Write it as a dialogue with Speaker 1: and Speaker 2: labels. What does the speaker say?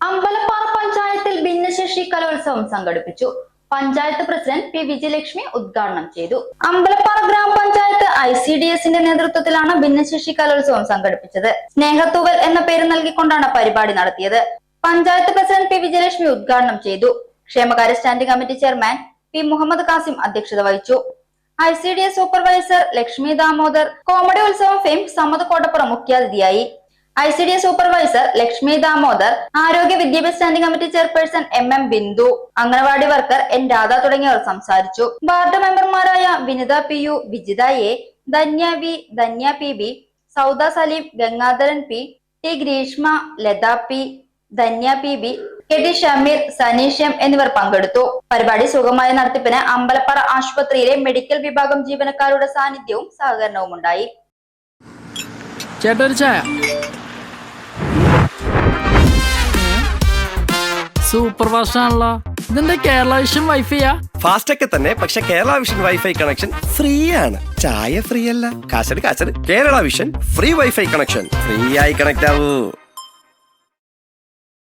Speaker 1: അമ്പലപ്പാറ പഞ്ചായത്തിൽ ഭിന്നശേഷി കലോത്സവം സംഘടിപ്പിച്ചു. പഞ്ചായത്ത് പ്രസിഡന്റ് പി വിജയലക്ഷ്മി ഉദ്ഘാടനം ചെയ്തു. അമ്പലപ്പാറ ഗ്രാമപഞ്ചായത്ത് ICDSന്റെ നേതൃത്വത്തിലാണ് ഭിന്നശേഷി കലോത്സവം സംഘടിപ്പിച്ചത്. സ്നേഹത്തൂവൽ എന്ന പേര് നൽകിക്കൊണ്ടാണ് പരിപാടി നടത്തിയത്. പഞ്ചായത്ത് പ്രസിഡന്റ് പി വിജയലക്ഷ്മി ഉദ്ഘാടനം ചെയ്തു. ക്ഷേമകാര്യ standing committee chairman P Muhammad Kasim അധ്യക്ഷത വഹിച്ചു. ICDS supervisor Lakshmi Damodar, comedy Utsavam fame Samad Kottappuram മുഖ്യാതിഥിയായി. ICDS സൂപ്പർവൈസർ ലക്ഷ്മി ദാമോദർ, ആരോഗ്യ വിദ്യാഭ്യാസ standing committee chairperson MM Bindu, anganwadi worker N Radha തുടങ്ങിയവർ സംസാരിച്ചു. വാർഡ് മെമ്പർമാരായ Vinitha PU, Vijitha A, Dhanya V, Dhanya PB, Sauda Saleem, Gangadharan P, T Greeshma, Latha P, Dhanya PB, KT Shameer, Saneesh M എന്നിവർ പങ്കെടുത്തു. പരിപാടി സുഗമമായ നടത്തിപ്പിന് അമ്പലപ്പാറ ആശുപത്രിയിലെ മെഡിക്കൽ വിഭാഗം ജീവനക്കാരുടെ സാന്നിധ്യവും സഹകരണവും ഉണ്ടായി.
Speaker 2: സൂപ്പർ ഫാസ്റ്റ് ആണല്ലോ. ഇതെന്താ കേരള വിഷൻ വൈഫൈയാ?
Speaker 3: ഫാസ്റ്റ് ഒക്കെ തന്നെ, പക്ഷെ Kerala Vision wifi connection free ആണ്. ചായ ഫ്രീ അല്ല, കാശട് Kerala Vision free wifi connection. Free ആയി കണക്ട് ആവൂ.